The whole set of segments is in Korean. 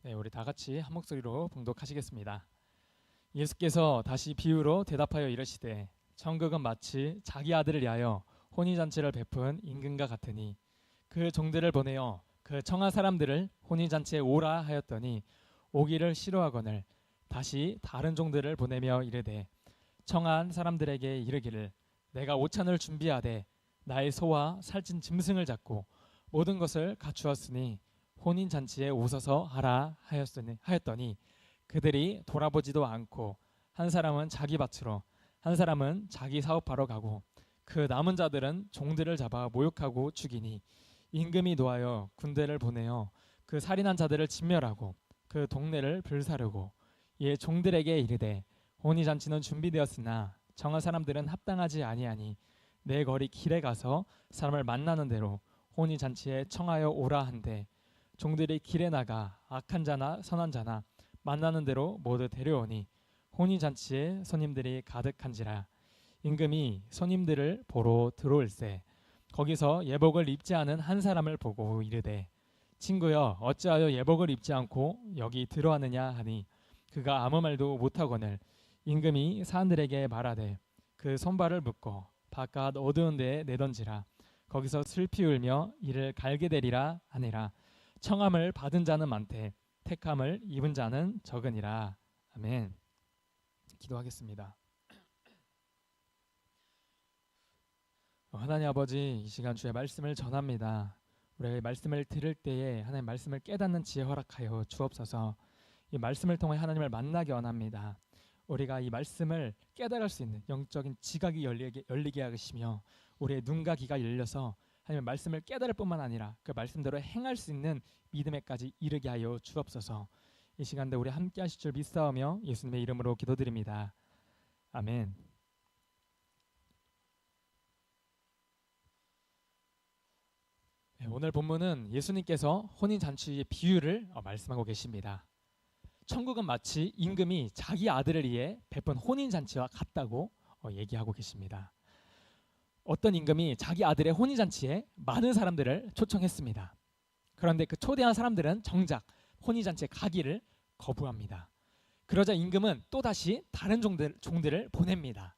네, 우리 다 같이 한 목소리로 봉독하시겠습니다. 예수께서 다시 비유로 대답하여 이르시되 천국은 마치 자기 아들을 위하여 혼인잔치를 베푼 임금과 같으니 그 종들을 보내어 그 청한 사람들을 혼인잔치에 오라 하였더니 오기를 싫어하거늘 다시 다른 종들을 보내며 이르되 청한 사람들에게 이르기를 내가 오찬을 준비하되 나의 소와 살찐 짐승을 잡고 모든 것을 갖추었으니 혼인잔치에 오소서 하라 하였더니 그들이 돌아보지도 않고 한 사람은 자기 밭으로 한 사람은 자기 사업하러 가고 그 남은 자들은 종들을 잡아 모욕하고 죽이니 임금이 노하여 군대를 보내어 그 살인한 자들을 진멸하고 그 동네를 불사르고 이에 종들에게 이르되 혼인잔치는 준비되었으나 정한 사람들은 합당하지 아니하니 내 거리 길에 가서 사람을 만나는 대로 혼인잔치에 청하여 오라 한대 종들이 길에 나가 악한 자나 선한 자나 만나는 대로 모두 데려오니 혼인잔치에 손님들이 가득한지라 임금이 손님들을 보러 들어올세 거기서 예복을 입지 않은 한 사람을 보고 이르되 친구여 어찌하여 예복을 입지 않고 여기 들어왔느냐 하니 그가 아무 말도 못하거늘 임금이 사람들에게 말하되 그 손발을 묶고 바깥 어두운 데에 내던지라 거기서 슬피 울며 이를 갈게 되리라 하니라 청함을 받은 자는 많되 택함을 입은 자는 적으니라. 아멘. 기도하겠습니다. 하나님 아버지, 이 시간 주의 말씀을 전합니다. 우리가 이 말씀을 들을 때에 하나님 말씀을 깨닫는 지혜 허락하여 주옵소서. 이 말씀을 통해 하나님을 만나기 원합니다. 우리가 이 말씀을 깨달을 수 있는 영적인 지각이 열리게 하시며 우리의 눈과 귀가 열려서 하나님의 말씀을 깨달을 뿐만 아니라 그 말씀대로 행할 수 있는 믿음에까지 이르게 하여 주옵소서. 이 시간대 우리 함께 하실 줄 믿사오며 예수님의 이름으로 기도드립니다. 아멘. 네, 오늘 본문은 예수님께서 혼인잔치의 비유를 말씀하고 계십니다. 천국은 마치 임금이 자기 아들을 위해 베푼 혼인잔치와 같다고 얘기하고 계십니다. 어떤 임금이 자기 아들의 혼인잔치에 많은 사람들을 초청했습니다. 그런데 그 초대한 사람들은 정작 혼인잔치에 가기를 거부합니다. 그러자 임금은 또다시 다른 종들을 보냅니다.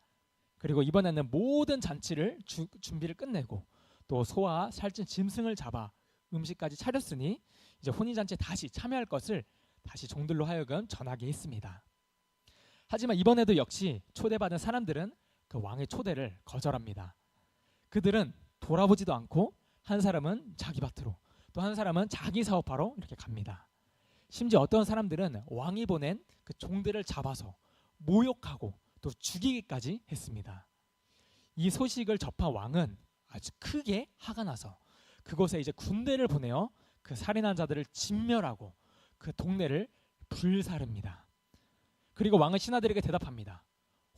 그리고 이번에는 모든 잔치를 준비를 끝내고 또 소와 살찐 짐승을 잡아 음식까지 차렸으니 이제 혼인잔치에 다시 참여할 것을 다시 종들로 하여금 전하게 했습니다. 하지만 이번에도 역시 초대받은 사람들은 그 왕의 초대를 거절합니다. 그들은 돌아보지도 않고 한 사람은 자기 밭으로 또 한 사람은 자기 사업하러 이렇게 갑니다. 심지어 어떤 사람들은 왕이 보낸 그 종들을 잡아서 모욕하고 또 죽이기까지 했습니다. 이 소식을 접한 왕은 아주 크게 화가 나서 그곳에 이제 군대를 보내어 그 살인한 자들을 진멸하고 그 동네를 불사릅니다. 그리고 왕은 신하들에게 대답합니다.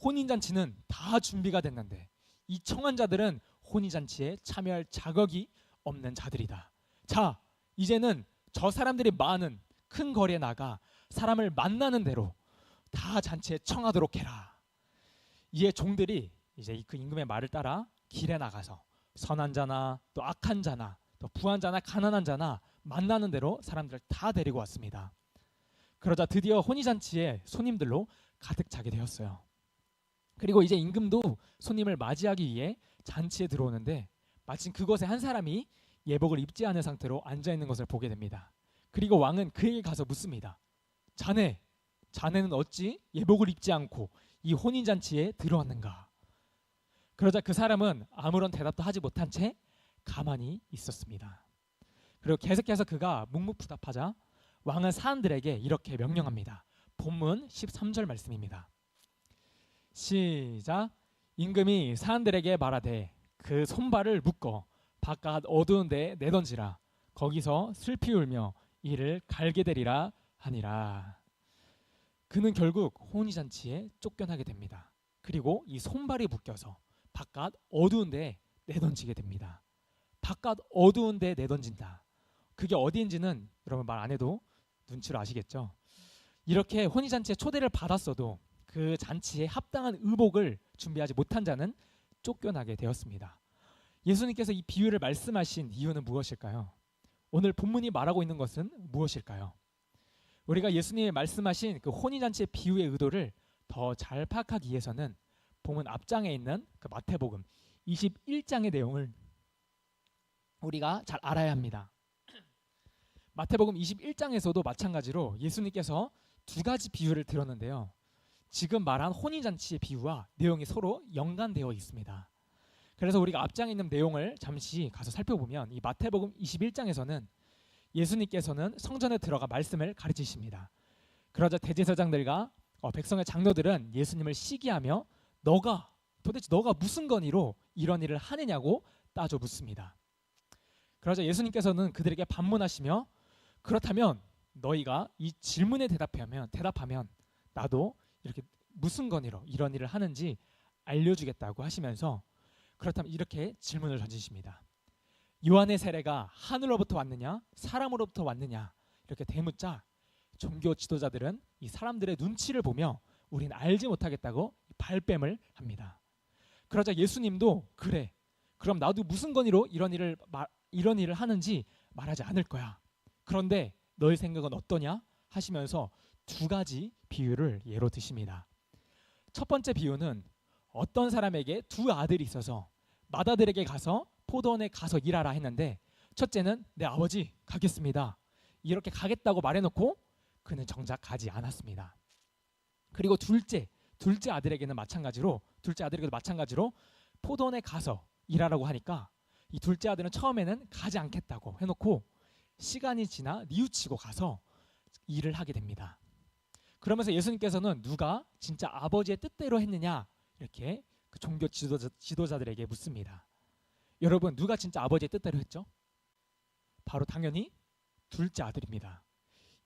혼인잔치는 다 준비가 됐는데 이 청한 자들은 혼인잔치에 참여할 자격이 없는 자들이다. 자, 이제는 저 사람들이 많은 큰 거리에 나가 사람을 만나는 대로 다 잔치에 청하도록 해라. 이에 종들이 이제 그 임금의 말을 따라 길에 나가서 선한 자나 또 악한 자나 또 부한 자나 가난한 자나 만나는 대로 사람들을 다 데리고 왔습니다. 그러자 드디어 혼인잔치에 손님들로 가득 차게 되었어요. 그리고 이제 임금도 손님을 맞이하기 위해 잔치에 들어오는데 마침 그곳에 한 사람이 예복을 입지 않은 상태로 앉아있는 것을 보게 됩니다. 그리고 왕은 그에게 가서 묻습니다. 자네는 어찌 예복을 입지 않고 이 혼인잔치에 들어왔는가? 그러자 그 사람은 아무런 대답도 하지 못한 채 가만히 있었습니다. 그리고 계속해서 그가 묵묵부답하자 왕은 사람들에게 이렇게 명령합니다. 본문 13절 말씀입니다. 시작. 임금이 사람들에게 말하되 그 손발을 묶어 바깥 어두운 데에 내던지라 거기서 슬피 울며 이를 갈게 되리라 하니라. 그는 결국 혼인잔치에 쫓겨나게 됩니다. 그리고 이 손발이 묶여서 바깥 어두운 데에 내던지게 됩니다. 바깥 어두운 데에 내던진다. 그게 어디인지는 여러분 말 안 해도 눈치로 아시겠죠? 이렇게 혼인잔치에 초대를 받았어도 그 잔치에 합당한 의복을 준비하지 못한 자는 쫓겨나게 되었습니다. 예수님께서 이 비유를 말씀하신 이유는 무엇일까요? 오늘 본문이 말하고 있는 것은 무엇일까요? 우리가 예수님이 말씀하신 그 혼인잔치의 비유의 의도를 더 잘 파악하기 위해서는 본문 앞장에 있는 그 마태복음 21장의 내용을 우리가 잘 알아야 합니다. 마태복음 21장에서도 마찬가지로 예수님께서 두 가지 비유를 들었는데요. 지금 말한 혼인잔치의 비유와 내용이 서로 연관되어 있습니다. 그래서 우리가 앞장에 있는 내용을 잠시 가서 살펴보면 이 마태복음 21장에서는 예수님께서는 성전에 들어가 말씀을 가르치십니다. 그러자 대제사장들과 백성의 장로들은 예수님을 시기하며 도대체 너가 무슨 권위로 이런 일을 하느냐고 따져 묻습니다. 그러자 예수님께서는 그들에게 반문하시며 그렇다면 너희가 이 질문에 대답하면 나도 이렇게 무슨 권위로 이런 일을 하는지 알려주겠다고 하시면서 그렇다면 이렇게 질문을 던지십니다. 요한의 세례가 하늘로부터 왔느냐 사람으로부터 왔느냐 이렇게 대묻자 종교 지도자들은 이 사람들의 눈치를 보며 우린 알지 못하겠다고 발뺌을 합니다. 그러자 예수님도 그래 그럼 나도 무슨 권위로 이런 일을 하는지 말하지 않을 거야. 그런데 너의 생각은 어떠냐 하시면서 두 가지 비유를 예로 드십니다. 첫 번째 비유는 어떤 사람에게 두 아들이 있어서 맏아들에게 가서 포도원에 가서 일하라 했는데 첫째는 내 아버지 가겠습니다. 이렇게 가겠다고 말해놓고 그는 정작 가지 않았습니다. 그리고 둘째 아들에게도 마찬가지로 포도원에 가서 일하라고 하니까 이 둘째 아들은 처음에는 가지 않겠다고 해놓고 시간이 지나 뉘우치고 가서 일을 하게 됩니다. 그러면서 예수님께서는 누가 진짜 아버지의 뜻대로 했느냐 이렇게 그 종교 지도자들에게 묻습니다. 여러분 누가 진짜 아버지의 뜻대로 했죠? 바로 당연히 둘째 아들입니다.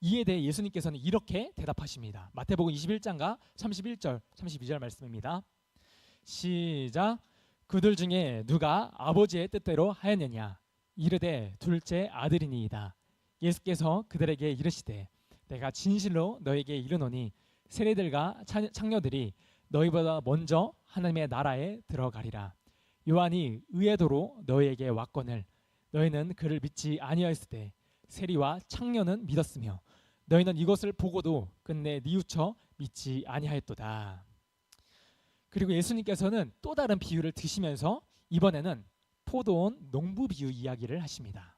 이에 대해 예수님께서는 이렇게 대답하십니다. 마태복음 21장과 31절, 32절 말씀입니다. 시작. 그들 중에 누가 아버지의 뜻대로 하였느냐 이르되 둘째 아들이니이다. 예수께서 그들에게 이르시되 내가 진실로 너에게 이르노니 세리들과 창녀들이 너희보다 먼저 하나님의 나라에 들어가리라. 요한이 의의 도로 너희에게 왔거늘 너희는 그를 믿지 아니하였을 때 세리와 창녀는 믿었으며 너희는 이것을 보고도 끝내 뉘우쳐 믿지 아니하였도다. 그리고 예수님께서는 또 다른 비유를 드시면서 이번에는 포도원 농부 비유 이야기를 하십니다.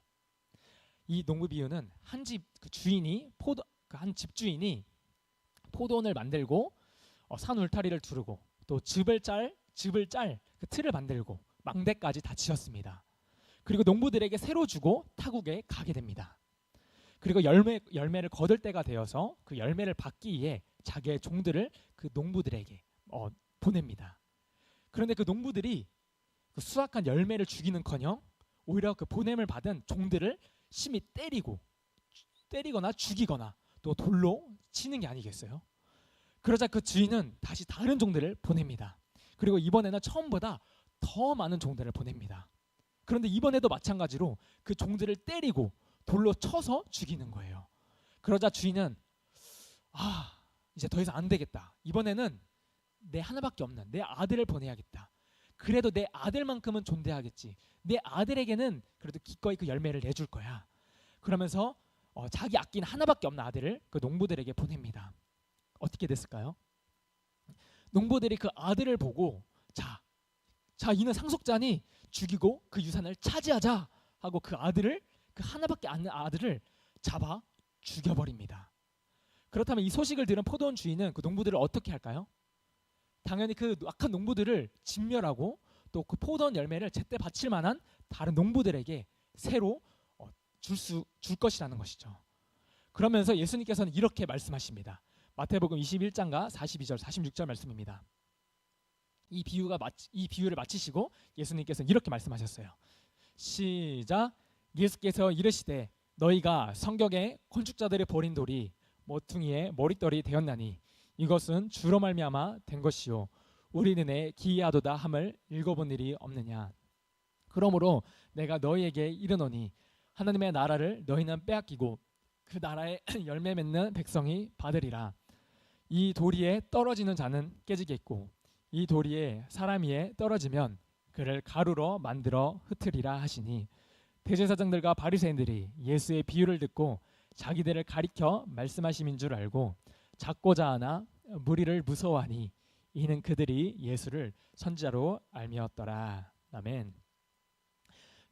이 농부 비유는 한 집주인이 포도원을 만들고 산 울타리를 두르고 또 즙을 짤 그 틀을 만들고 망대까지 다 지었습니다. 그리고 농부들에게 새로 주고 타국에 가게 됩니다. 그리고 열매를 거둘 때가 되어서 그 열매를 받기 위해 자기의 종들을 그 농부들에게 보냅니다. 그런데 그 농부들이 그 수확한 열매를 주기는커녕 오히려 그 보냄을 받은 종들을 심히 때리거나 죽이거나 또 돌로 치는 게 아니겠어요? 그러자 그 주인은 다시 다른 종들을 보냅니다. 그리고 이번에는 처음보다 더 많은 종들을 보냅니다. 그런데 이번에도 마찬가지로 그 종들을 때리고 돌로 쳐서 죽이는 거예요. 그러자 주인은 이제 더 이상 안 되겠다. 이번에는 내 하나밖에 없는 내 아들을 보내야겠다. 그래도 내 아들만큼은 존대하겠지. 내 아들에게는 그래도 기꺼이 그 열매를 내줄 거야. 그러면서 자기 아끼는 하나밖에 없는 아들을 그 농부들에게 보냅니다. 어떻게 됐을까요? 농부들이 그 아들을 보고 자 이는 상속자니 죽이고 그 유산을 차지하자 하고 그 하나밖에 없는 아들을 잡아 죽여버립니다. 그렇다면 이 소식을 들은 포도원 주인은 그 농부들을 어떻게 할까요? 당연히 그 악한 농부들을 진멸하고 또 그 포도원 열매를 제때 바칠 만한 다른 농부들에게 새로 줄 것이라는 것이죠. 그러면서 예수님께서는 이렇게 말씀하십니다. 마태복음 21장과 42절, 46절 말씀입니다. 이 비유를 마치시고 예수님께서는 이렇게 말씀하셨어요. 시작. 예수께서 이르시되 너희가 성경에 건축자들이 버린 돌이 모퉁이의 머릿돌이 되었나니 이것은 주로 말미암아 된 것이요 우리 눈에 기이하도다 함을 읽어본 일이 없느냐. 그러므로 내가 너희에게 이르노니 하나님의 나라를 너희는 빼앗기고 그 나라에 열매 맺는 백성이 받으리라. 이 도리에 떨어지는 자는 깨지겠고 이 도리에 사람 위에 떨어지면 그를 가루로 만들어 흩으리라 하시니 대제사장들과 바리새인들이 예수의 비유를 듣고 자기들을 가리켜 말씀하심인 줄 알고 작고자 하나 무리를 무서워하니 이는 그들이 예수를 선지자로 알미었더라. 아멘.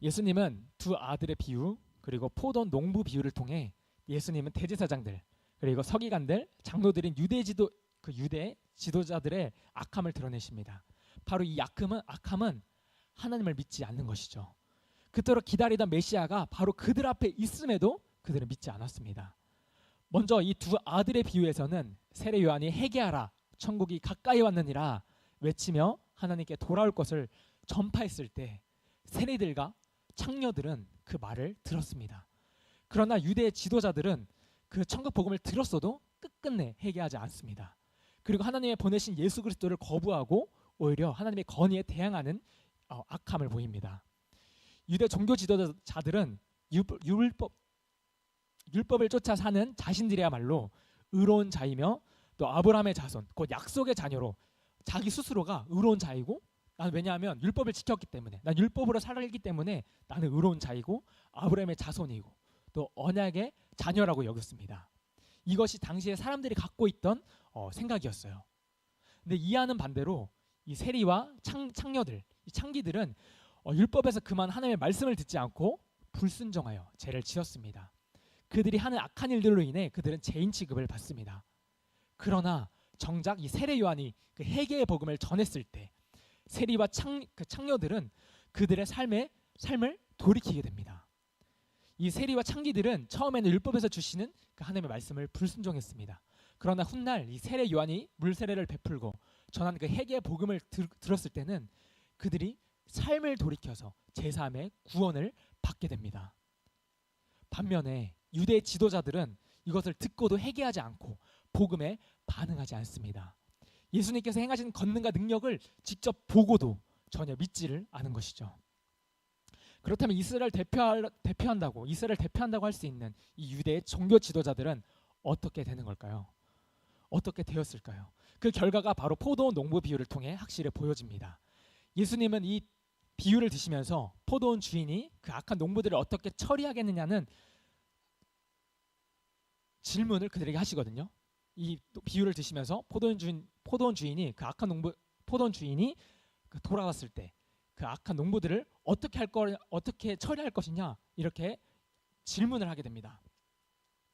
예수님은 두 아들의 비유 그리고 포도원 농부 비유를 통해 예수님은 대제사장들 그리고 서기관들 장로들인 유대 지도자들의 악함을 드러내십니다. 바로 이 악함은 하나님을 믿지 않는 것이죠. 그토록 기다리던 메시아가 바로 그들 앞에 있음에도 그들은 믿지 않았습니다. 먼저 이 두 아들의 비유에서는 세례 요한이 회개하라 천국이 가까이 왔느니라 외치며 하나님께 돌아올 것을 전파했을 때 세리들과 창녀들은 그 말을 들었습니다. 그러나 유대 지도자들은 그 천국 복음을 들었어도 끝끝내 회개하지 않습니다. 그리고 하나님의 보내신 예수 그리스도를 거부하고 오히려 하나님의 건의에 대항하는 악함을 보입니다. 유대 종교 지도자들은 율법을 쫓아 사는 자신들이야말로 의로운 자이며 또 아브라함의 자손, 곧 약속의 자녀로 자기 스스로가 의로운 자이고 나는 왜냐하면 율법을 지켰기 때문에 난 율법으로 살기 때문에 나는 의로운 자이고 아브라함의 자손이고 또 언약의 자녀라고 여겼습니다. 이것이 당시에 사람들이 갖고 있던 생각이었어요. 근데 이하는 반대로 이 세리와 창녀들, 이 창기들은 율법에서 그만 하나님의 말씀을 듣지 않고 불순종하여 죄를 지었습니다. 그들이 하는 악한 일들로 인해 그들은 죄인 취급을 받습니다. 그러나 정작 이 세례 요한이 그 회개의 복음을 전했을 때 세리와 창녀들은 그들의 삶을 돌이키게 됩니다. 이 세리와 창기들은 처음에는 율법에서 주시는 그 하나님의 말씀을 불순종했습니다. 그러나 훗날 이 세례 요한이 물세례를 베풀고 전한 그 회개의 복음을 들었을 때는 그들이 삶을 돌이켜서 제3의 구원을 받게 됩니다. 반면에 유대 지도자들은 이것을 듣고도 회개하지 않고 복음에 반응하지 않습니다. 예수님께서 행하신 권능과 능력을 직접 보고도 전혀 믿지를 않은 것이죠. 그렇다면 이스라엘을 대표한다고 할 수 있는 이 유대의 종교 지도자들은 어떻게 되는 걸까요? 어떻게 되었을까요? 그 결과가 바로 포도원 농부 비유를 통해 확실히 보여집니다. 예수님은 이 비유를 드시면서 포도원 주인이 그 악한 농부들을 어떻게 처리하겠느냐는 질문을 그들에게 하시거든요. 이 비유를 드시면서 포도원 주인이 그 악한 포도원 주인이 돌아왔을 때 그 악한 농부들을 어떻게 처리할 것이냐 이렇게 질문을 하게 됩니다.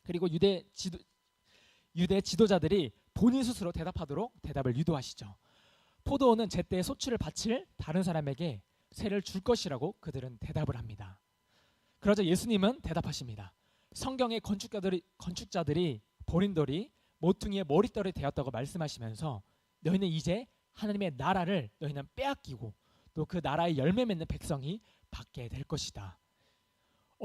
그리고 유대 지도자들이 본인 스스로 대답하도록 대답을 유도하시죠. 포도원은 제때 소출을 바칠 다른 사람에게 세를 줄 것이라고 그들은 대답을 합니다. 그러자 예수님은 대답하십니다. 성경의 건축자들이 버린 돌이 모퉁이의 머릿돌이 되었다고 말씀하시면서 너희는 이제 하나님의 나라를 너희는 빼앗기고 또 그 나라의 열매 맺는 백성이 받게 될 것이다.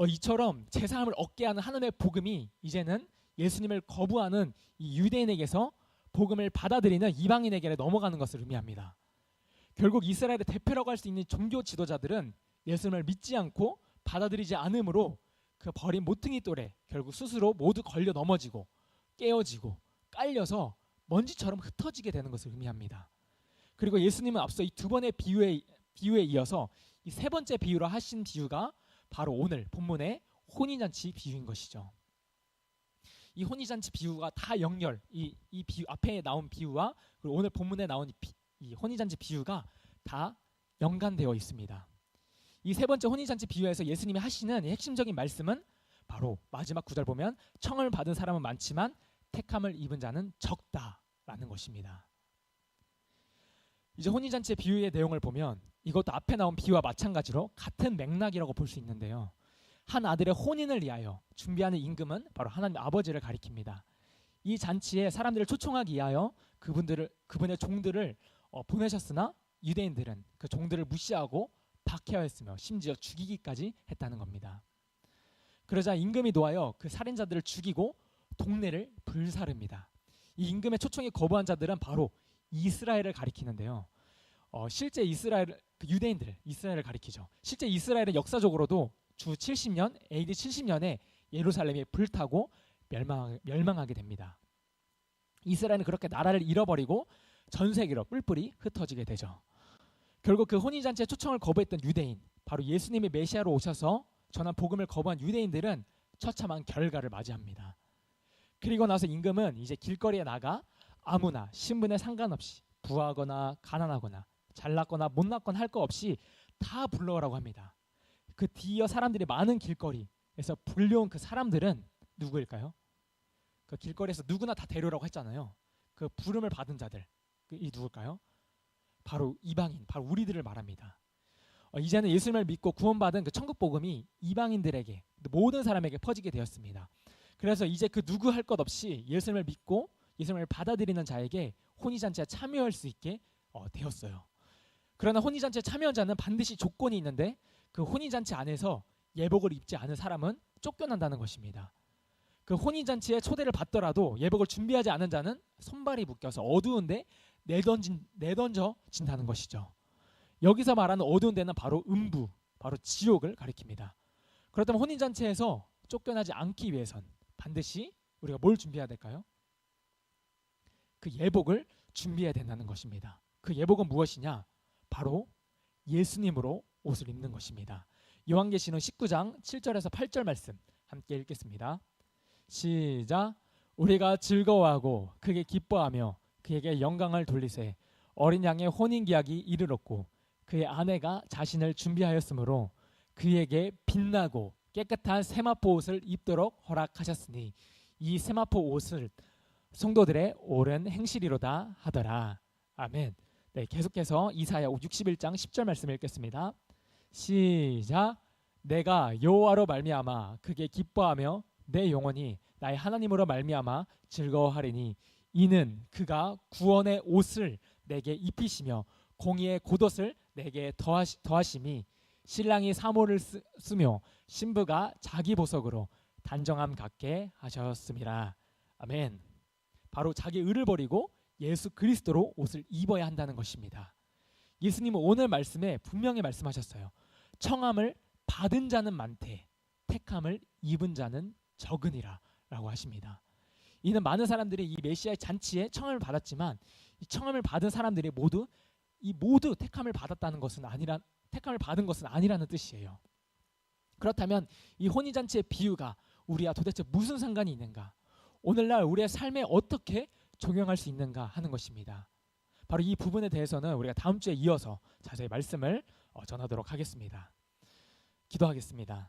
이처럼 제사함을 얻게 하는 하나님의 복음이 이제는 예수님을 거부하는 이 유대인에게서 복음을 받아들이는 이방인에게 넘어가는 것을 의미합니다. 결국 이스라엘의 대표라고 할 수 있는 종교 지도자들은 예수님을 믿지 않고 받아들이지 않으므로 그 버린 모퉁이 돌에 결국 스스로 모두 걸려 넘어지고 깨어지고 깔려서 먼지처럼 흩어지게 되는 것을 의미합니다. 그리고 예수님은 앞서 이 두 번의 비유에 이어서 이 세 번째 비유로 하신 비유가 바로 오늘 본문의 혼인잔치 비유인 것이죠. 이 혼인잔치 비유가 다 이 비유 앞에 나온 비유와 그리고 오늘 본문에 나온 이 혼인잔치 비유가 다 연관되어 있습니다. 이 세 번째 혼인잔치 비유에서 예수님이 하시는 핵심적인 말씀은 바로 마지막 구절 보면 청을 받은 사람은 많지만 택함을 입은 자는 적다라는 것입니다. 이제 혼인잔치의 비유의 내용을 보면 이것도 앞에 나온 비유와 마찬가지로 같은 맥락이라고 볼 수 있는데요. 한 아들의 혼인을 위하여 준비하는 임금은 바로 하나님 아버지를 가리킵니다. 이 잔치에 사람들을 초청하기 위하여 그분의 종들을 보내셨으나 유대인들은 그 종들을 무시하고 박해하였으며 심지어 죽이기까지 했다는 겁니다. 그러자 임금이 노하여 그 살인자들을 죽이고 동네를 불사릅니다. 이 임금의 초청에 거부한 자들은 바로 이스라엘을 가리키는데요. 실제 유대인들 이스라엘을 가리키죠. 실제 이스라엘은 역사적으로도 주 70년 AD 70년에 예루살렘이 불타고 멸망하게 됩니다. 이스라엘은 그렇게 나라를 잃어버리고 전 세계로 뿔뿔이 흩어지게 되죠. 결국 그 혼인잔치에 초청을 거부했던 유대인, 바로 예수님이 메시아로 오셔서 전한 복음을 거부한 유대인들은 처참한 결과를 맞이합니다. 그리고 나서 임금은 이제 길거리에 나가 아무나 신분에 상관없이 부하거나 가난하거나 잘났거나 못났거나 할 거 없이 다 불러오라고 합니다. 그 뒤이어 사람들이 많은 길거리에서 불려온 그 사람들은 누구일까요? 그 길거리에서 누구나 다 데려오라고 했잖아요. 그 부름을 받은 자들, 이 누굴까요? 바로 이방인, 바로 우리들을 말합니다. 이제는 예수님을 믿고 구원받은 그 천국 복음이 이방인들에게, 모든 사람에게 퍼지게 되었습니다. 그래서 이제 그 누구 할 것 없이 예수님을 믿고 예수님을 받아들이는 자에게 혼인잔치에 참여할 수 있게 되었어요. 그러나 혼인잔치에 참여한 자는 반드시 조건이 있는데, 그 혼인잔치 안에서 예복을 입지 않은 사람은 쫓겨난다는 것입니다. 그 혼인잔치에 초대를 받더라도 예복을 준비하지 않은 자는 손발이 묶여서 어두운데 내던져진다는 것이죠. 여기서 말하는 어두운 데는 바로 음부, 바로 지옥을 가리킵니다. 그렇다면 혼인잔치에서 쫓겨나지 않기 위해선 반드시 우리가 뭘 준비해야 될까요? 그 예복을 준비해야 된다는 것입니다. 그 예복은 무엇이냐? 바로 예수님으로 옷을 입는 것입니다. 요한계시록 19장 7절에서 8절 말씀 함께 읽겠습니다. 시작. 우리가 즐거워하고 크게 기뻐하며 그에게 영광을 돌리세. 어린 양의 혼인기약이 이르렀고 그의 아내가 자신을 준비하였으므로 그에게 빛나고 깨끗한 세마포 옷을 입도록 허락하셨으니 이 세마포 옷을 성도들의 옳은 행실이로다 하더라. 아멘. 네, 계속해서 이사야 61장 10절 말씀 읽겠습니다. 시작. 내가 여호와로 말미암아 그게 기뻐하며 내 영혼이 나의 하나님으로 말미암아 즐거워하리니 이는 그가 구원의 옷을 내게 입히시며 공의의 겉옷을 내게 더하심이 신랑이 사모를 쓰며 신부가 자기 보석으로 단정함 갖게 하셨음이라. 아멘. 바로 자기 의를 버리고 예수 그리스도로 옷을 입어야 한다는 것입니다. 예수님은 오늘 말씀에 분명히 말씀하셨어요. 청함을 받은 자는 많되 택함을 입은 자는 적으니라 라고 하십니다. 이는 많은 사람들이 이 메시아의 잔치에 청함을 받았지만 이 청함을 받은 사람들이 모두 택함을 받았다는 것은 택함을 받은 것은 아니라는 뜻이에요. 그렇다면 이 혼인잔치의 비유가 우리와 도대체 무슨 상관이 있는가? 오늘날 우리의 삶에 어떻게 적용할 수 있는가 하는 것입니다. 바로 이 부분에 대해서는 우리가 다음 주에 이어서 자세히 말씀을 전하도록 하겠습니다. 기도하겠습니다.